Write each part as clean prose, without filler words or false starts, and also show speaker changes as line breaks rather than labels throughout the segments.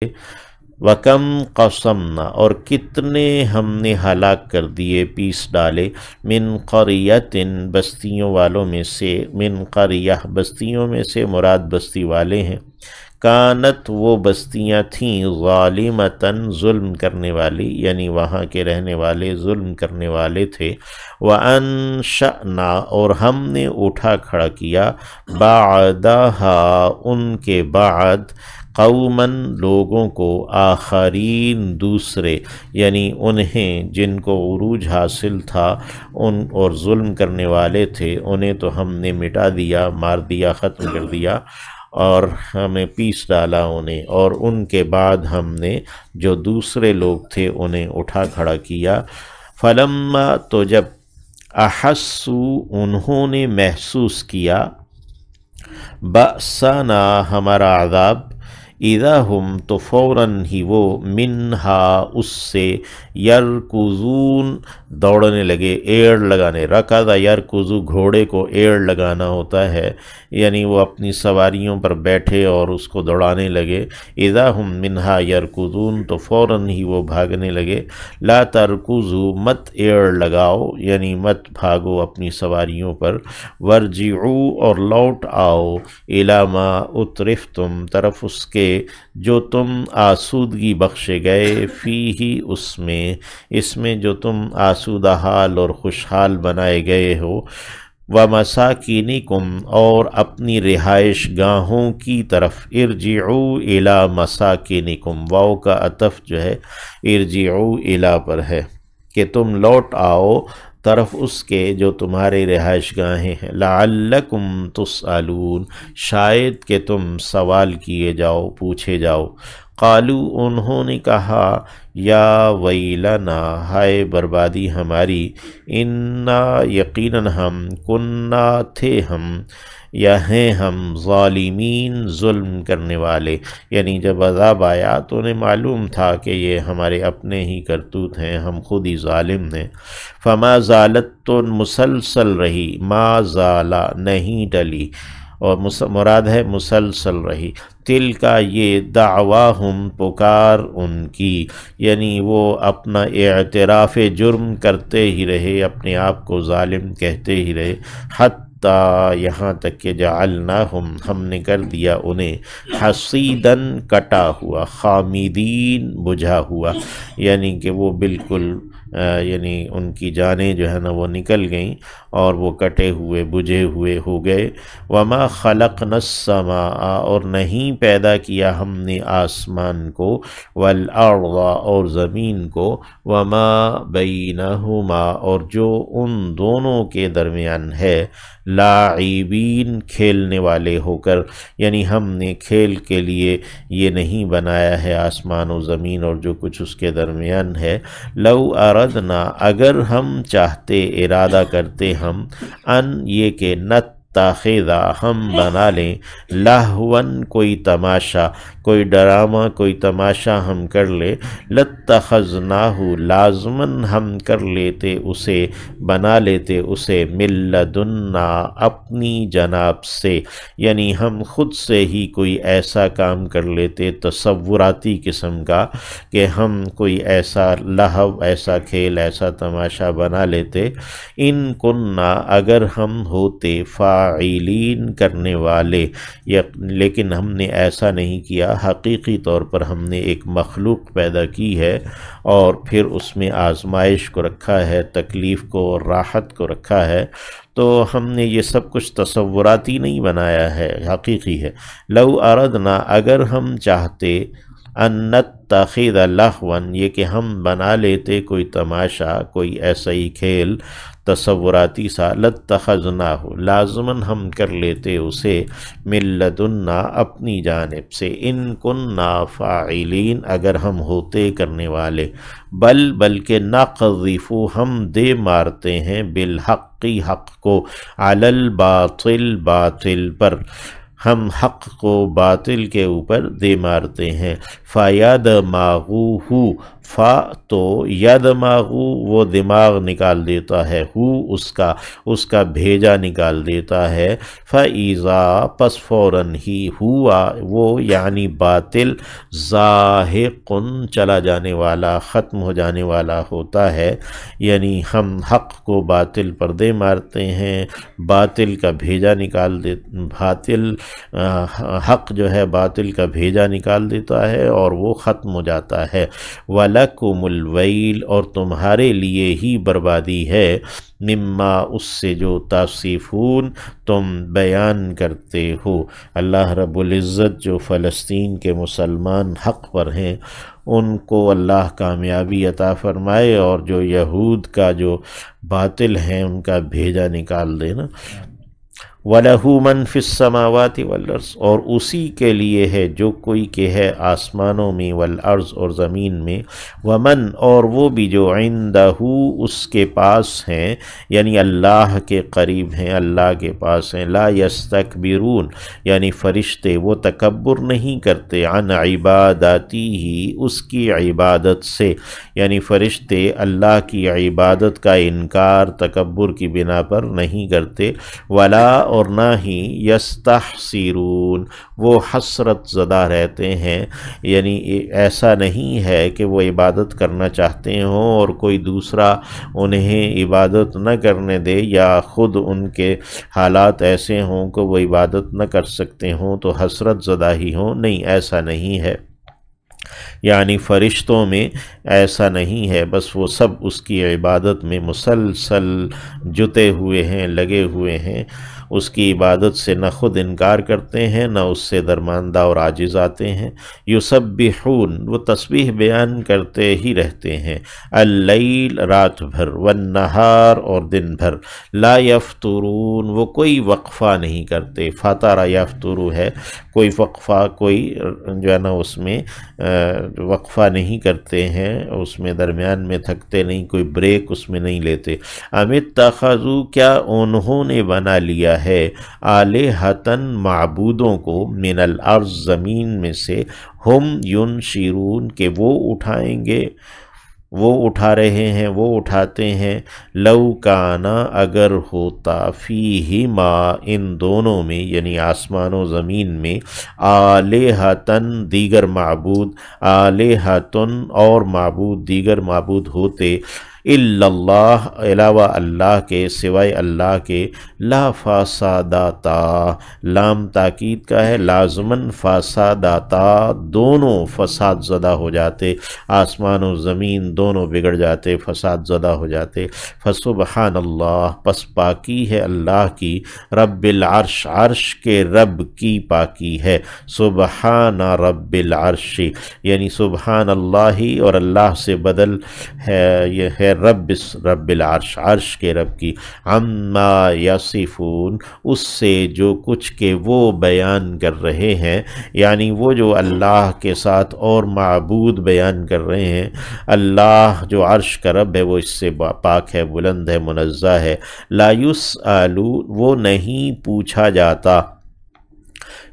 وَكَمْ قَصَمْنَا اور کتنے ہم نے ہلاک کر دیے، پیس ڈالے، من قریۃ بستیوں والوں میں سے، من قریہ بستیوں میں سے مراد بستی والے ہیں، کانت وہ بستیاں تھیں ظالمتاً ظلم کرنے والی، یعنی وہاں کے رہنے والے ظلم کرنے والے تھے، وَأَنشَأْنَا اور ہم نے اٹھا کھڑا کیا، بعدها ان کے بعد، قوماً لوگوں کو، آخرین دوسرے، یعنی انہیں جن کو عروج حاصل تھا ان اور ظلم کرنے والے تھے، انہیں تو ہم نے مٹا دیا، مار دیا، ختم کر دیا، اور ہمیں پیس ڈالا انہیں، اور ان کے بعد ہم نے جو دوسرے لوگ تھے انہیں اٹھا کھڑا کیا۔ فلما تو جب احسوا انہوں نے محسوس کیا، بأسنا ہمارا عذاب، اذا ہم تو فوراً ہی وہ منہا اس سے، یرکضون دوڑنے لگے، ایڑ لگانے، رکض یرکض گھوڑے کو ایڑ لگانا ہوتا ہے، یعنی وہ اپنی سواریوں پر بیٹھے اور اس کو دوڑانے لگے، اذا ہم منہا یرکضون تو فوراً ہی وہ بھاگنے لگے، لا ترکضوا مت ایڑ لگاؤ، یعنی مت بھاگو اپنی سواریوں پر، ورجعوا اور لوٹ آؤ، الی ما اترفتم طرف اس کے جو تم آسودگی بخشے گئے، فیہ اس میں جو تم آسودہ حال اور خوشحال بنائے گئے ہو، وَمَسَاكِنِكُمْ اور اپنی رہائش گاہوں کی طرف، ارجعوا الی مساکنکم، واو کا عطف جو ہے ارجعوا الی پر ہے کہ تم لوٹ آؤ طرف اس کے جو تمہارے رہائش گاہیں ہیں، لعلکم تسألون شاید کہ تم سوال کیے جاؤ، پوچھے جاؤ، قالو انہوں نے کہا، یا ویلنا ہائے بربادی ہماری، انا یقیناً ہم، کننا تھے ہم، یا ہیں ہم، ظالمین ظلم کرنے والے، یعنی جب عذاب آیا تو انہیں معلوم تھا کہ یہ ہمارے اپنے ہی کرتوت ہیں، ہم خود ہی ظالم ہیں۔ فما زالت تو مسلسل رہی، ما زالا نہیں ٹلی، اور مراد ہے مسلسل رہی، تل کا یہ دعواہم پکار ان کی، یعنی وہ اپنا اعتراف جرم کرتے ہی رہے، اپنے آپ کو ظالم کہتے ہی رہے، حتی یہاں تک کہ جعلناہم ہم نے کر دیا انہیں، حصیداً کٹا ہوا، خامدین بجھا ہوا، یعنی کہ وہ بالکل یعنی ان کی جانیں جو ہے نا وہ نکل گئیں اور وہ کٹے ہوئے بجھے ہوئے ہو گئے۔ وما خلقنا السماء اور نہیں پیدا کیا ہم نے آسمان کو، والارض اور زمین کو، وما بینہما اور جو ان دونوں کے درمیان ہے، لاعبین کھیلنے والے ہو کر، یعنی ہم نے کھیل کے لیے یہ نہیں بنایا ہے آسمان و زمین اور جو کچھ اس کے درمیان ہے۔ لو اردنا اگر ہم چاہتے، ارادہ کرتے ہم، ان یہ کہ نتخذا ہم بنا لیں، لہون کوئی تماشا، کوئی ڈرامہ، کوئی تماشا ہم کر لیں، لاتخذناہ لازماً ہم کر لیتے اسے، بنا لیتے اسے، من لدنا اپنی جانب سے، یعنی ہم خود سے ہی کوئی ایسا کام کر لیتے تصوراتی قسم کا کہ ہم کوئی ایسا لہو، ایسا کھیل، ایسا تماشا بنا لیتے، ان کننا اگر ہم ہوتے، فاعلین کرنے والے، لیکن ہم نے ایسا نہیں کیا، حقیقی طور پر ہم نے ایک مخلوق پیدا کی ہے اور پھر اس میں آزمائش کو رکھا ہے، تکلیف کو اور راحت کو رکھا ہے، تو ہم نے یہ سب کچھ تصوراتی نہیں بنایا ہے، حقیقی ہے۔ لو اردنا اگر ہم چاہتے، ان نتخذ لہون یہ کہ ہم بنا لیتے کوئی تماشا، کوئی ایسا ہی کھیل تصوراتی سا، لاتخذناہ لازماً ہم کر لیتے اسے، من لدنا اپنی جانب سے، ان کننا فاعلین اگر ہم ہوتے کرنے والے، بلکہ نقذف ہم دے مارتے ہیں، بالحق حق کو، علی الباطل باطل پر، ہم حق کو باطل کے اوپر دے مارتے ہیں، فَيَدْمَغُهُ فا تو یدمغو وہ دماغ نکال دیتا ہے، اس کا بھیجا نکال دیتا ہے، فَإِذَا پس فوراً ہی ہوا وہ یعنی باطل زاہقٌ چلا جانے والا، ختم ہو جانے والا ہوتا ہے، یعنی ہم حق کو باطل پر دے مارتے ہیں، باطل کا بھیجا نکال حق جو ہے باطل کا بھیجا نکال دیتا ہے اور وہ ختم ہو جاتا ہے۔ وَلَكُمُ الْوَيْلُ اور تمہارے لیے ہی بربادی ہے، مما اس سے جو تصفون تم بیان کرتے ہو۔ اللہ رب العزت جو فلسطین کے مسلمان حق پر ہیں ان کو اللہ کامیابی عطا فرمائے، اور جو یہود کا جو باطل ہیں ان کا بھیجا نکال دینا۔ وَلَهُ مَنْ فِي السَّمَاوَاتِ وَالْأَرْضِ اور اسی کے لیے ہے جو کوئی کہ ہے آسمانوں میں، والارض اور زمین میں، ومن اور وہ بھی جو عندہ اس کے پاس ہیں، یعنی اللہ کے قریب ہیں، اللہ کے پاس ہیں، لا یستکبرون یعنی فرشتے وہ تکبر نہیں کرتے، عن عباداتی ہی اس کی عبادت سے، یعنی فرشتے اللہ کی عبادت کا انکار تکبر کی بنا پر نہیں کرتے، ولا اور نہ ہی یستحسرون وہ حسرت زدہ رہتے ہیں، یعنی ایسا نہیں ہے کہ وہ عبادت کرنا چاہتے ہوں اور کوئی دوسرا انہیں عبادت نہ کرنے دے، یا خود ان کے حالات ایسے ہوں کہ وہ عبادت نہ کر سکتے ہوں تو حسرت زدہ ہی ہوں، نہیں ایسا نہیں ہے، یعنی فرشتوں میں ایسا نہیں ہے، بس وہ سب اس کی عبادت میں مسلسل جتے ہوئے ہیں، لگے ہوئے ہیں، اس کی عبادت سے نہ خود انکار کرتے ہیں نہ اس سے درماندہ اور عاجز آتے ہیں۔ یسبحون وہ تسبیح بیان کرتے ہی رہتے ہیں، اللیل رات بھر، والنہار اور دن بھر، لا یفترون وہ کوئی وقفہ نہیں کرتے، فطر یفترو ہے کوئی وقفہ، کوئی جو ہے نا اس میں وقفہ نہیں کرتے ہیں، اس میں درمیان میں تھکتے نہیں، کوئی بریک اس میں نہیں لیتے۔ ام اتخذوا کیا انہوں نے بنا لیا ہے آلہۃً معبودوں کو، من الارض زمین میں سے، ہم ینشرون کہ وہ اٹھائیں گے، وہ اٹھا رہے ہیں، وہ اٹھاتے ہیں، لو کانا اگر ہوتا فیہما ان دونوں میں یعنی آسمان و زمین میں، آلہۃً دیگر معبود، آلہۃً اور معبود دیگر معبود ہوتے، الا اللہ علاوہ اللہ کے، سوائے اللہ کے، لا فساداتا لام تاکید کا ہے، لازماً فساداتا دونوں فساد زدہ ہو جاتے، آسمان و زمین دونوں بگڑ جاتے، فساد زدہ ہو جاتے۔ فسبحان اللہ پس پاکی ہے اللہ کی، رب العرش عرش کے رب کی پاکی ہے، سبحان رب العرش یعنی سبحان اللہ اور اللہ سے بدل ہے، یہ ہے رب العرش عرش کے رب کی، عما یصفون اس سے جو کچھ کہ وہ بیان کر رہے ہیں، یعنی وہ جو اللہ کے ساتھ اور معبود بیان کر رہے ہیں، اللہ جو عرش کا رب ہے وہ اس سے پاک ہے، بلند ہے، منزہ ہے، لا یسألون وہ نہیں پوچھا جاتا،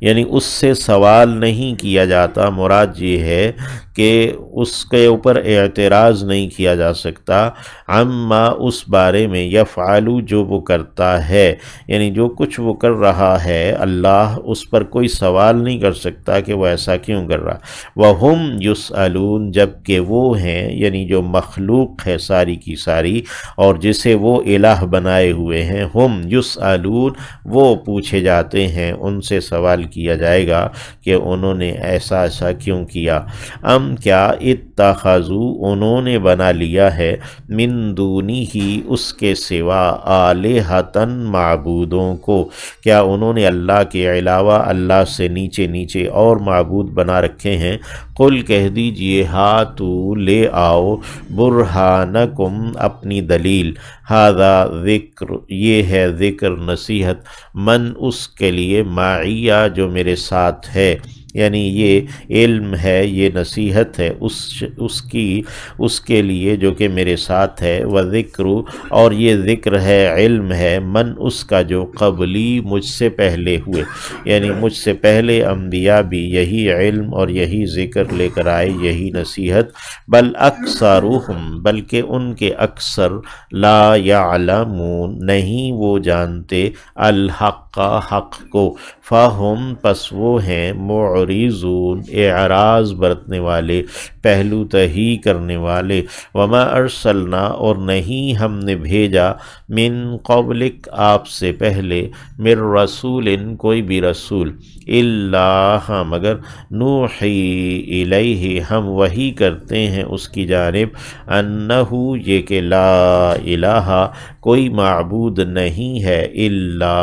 یعنی اس سے سوال نہیں کیا جاتا، مراد یہ ہے کہ اس کے اوپر اعتراض نہیں کیا جا سکتا، عما اس بارے میں، یفعلو جو وہ کرتا ہے، یعنی جو کچھ وہ کر رہا ہے اللہ اس پر کوئی سوال نہیں کر سکتا کہ وہ ایسا کیوں کر رہا، وہم یسألون جبکہ وہ ہیں یعنی جو مخلوق ہے ساری کی ساری اور جسے وہ الہ بنائے ہوئے ہیں، ہم یسألون وہ پوچھے جاتے ہیں، ان سے سوال کیا جائے گا کہ انہوں نے ایسا کیوں کیا۔ ام کیا اتخذوا انہوں نے بنا لیا ہے، من دونی ہی اس کے سوا، آلہۃً معبودوں کو، کیا انہوں نے اللہ کے علاوہ اللہ سے نیچے نیچے اور معبود بنا رکھے ہیں، قل کہہ دیجئے ہاتو لے آؤ، برہانکم اپنی دلیل، ھذا ذکر یہ ہے ذکر نصیحت، من اس کے لیے، معیہ جو میرے ساتھ ہے، یعنی یہ علم ہے، یہ نصیحت ہے اس کے لیے جو کہ میرے ساتھ ہے، وذکر، اور یہ ذکر ہے، علم ہے، من اس کا جو قبلی مجھ سے پہلے ہوئے، یعنی مجھ سے پہلے انبیاء بھی یہی علم اور یہی ذکر لے کر آئے، یہی نصیحت، بل اکثرہم، بلکہ ان کے اکثر، لا یعلمون، نہیں وہ جانتے، الحق، حق کو، فہم، پس وہ ہیں، معرضون، اعراض برتنے والے، پہلو تہی کرنے والے، وما ارسلنا، اور نہیں ہم نے بھیجا، من قبلک، آپ سے پہلے، من رسول، کوئی بھی رسول، الا، ہاں مگر، نوحی الیہ، ہم وحی کرتے ہیں اس کی جانب، انہو، یہ کہ لا الہ، کوئی معبود نہیں ہے، الا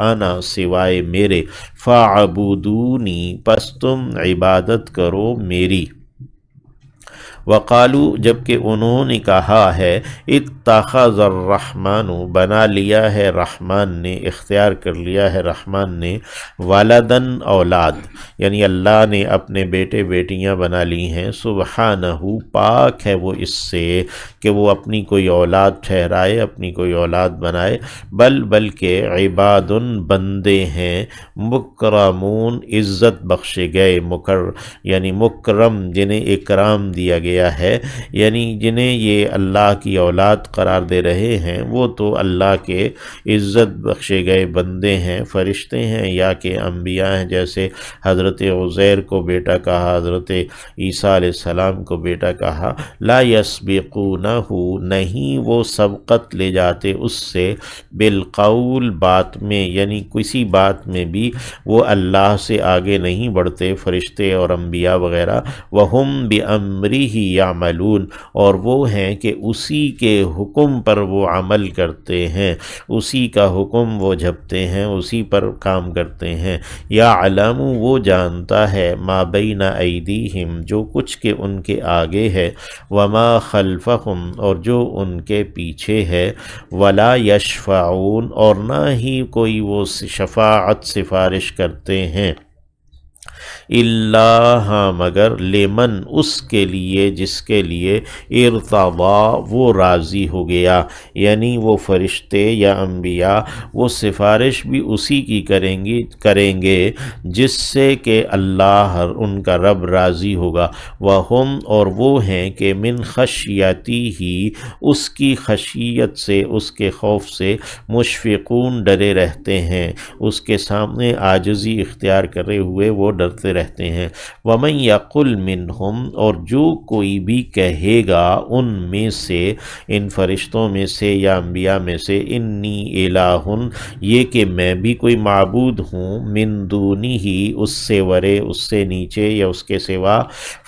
انا، سوائے میرے، فاعبدونی، پس تم عبادت کرو میری، وقالو، جبکہ انہوں نے کہا ہے، اتخذ الرحمن، بنا لیا ہے رحمان نے، اختیار کر لیا ہے رحمان نے، ولدن، اولاد، یعنی اللہ نے اپنے بیٹے بیٹیاں بنا لی ہیں، سبحانہ، پاک ہے وہ اس سے کہ وہ اپنی کوئی اولاد ٹھہرائے، اپنی کوئی اولاد بنائے، بلکہ عباد، بندے ہیں، مکرمون، عزت بخشے گئے، یعنی مکرم، جنہیں اکرام دیا گیا ہے، یعنی جنہیں یہ اللہ کی اولاد قرار دے رہے ہیں، وہ تو اللہ کے عزت بخشے گئے بندے ہیں، فرشتے ہیں، یا کہ انبیاء ہیں، جیسے حضرت عزیر کو بیٹا کہا، حضرت عیسیٰ علیہ السلام کو بیٹا کہا، لا یسبقونہ، نہیں وہ سبقت لے جاتے اس سے، بالقول، بات میں، یعنی کسی بات میں بھی وہ اللہ سے آگے نہیں بڑھتے، فرشتے اور انبیاء وغیرہ، وہم بِأَمْرِهِ یعملون، اور وہ ہیں کہ اسی کے حکم پر وہ عمل کرتے ہیں، اسی کا حکم وہ جھپتے ہیں، اسی پر کام کرتے ہیں، یعلم، وہ جانتا ہے، ما بین ایدیہم، جو کچھ کہ ان کے آگے ہے، وما خلفہم، اور جو ان کے پیچھے ہے، ولا یشفعون، اور نہ ہی کوئی وہ شفاعت سفارش کرتے ہیں، اللہ، ہاں مگر، لمن، اس کے لیے جس کے لیے، ارتضی، وہ راضی ہو گیا، یعنی وہ فرشتے یا انبیاء وہ سفارش بھی اسی کی کریں گے جس سے کہ اللہ، ان کا رب راضی ہوگا، وہم، اور وہ ہیں کہ من خشیتی ہی، اس کی خشیت سے، اس کے خوف سے، مشفقون، ڈرے رہتے ہیں، اس کے سامنے عاجزی اختیار کرے ہوئے وہ ڈرتے رہتے ہیں، وَمَن يَقُلْ مِنْهُمْ، اور جو کوئی بھی کہے گا ان میں سے، ان فرشتوں میں سے یا انبیاء میں سے، انی الہ، یہ کہ میں بھی کوئی معبود ہوں، من دونہ، اس سے ورے، اس سے نیچے یا اس کے سوا،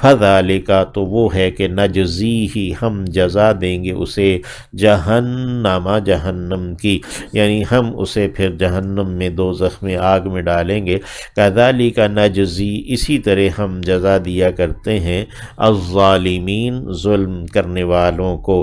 فذالک، تو وہ ہے کہ نجزیہ، ہم جزا دیں گے اسے، جہنم، جہنم کی، یعنی ہم اسے پھر جہنم میں، دوزخ میں، آگ میں ڈالیں گے، کذالک نجزی، اسی طرح ہم جزا دیا کرتے ہیں، الظالمین، ظلم کرنے والوں کو۔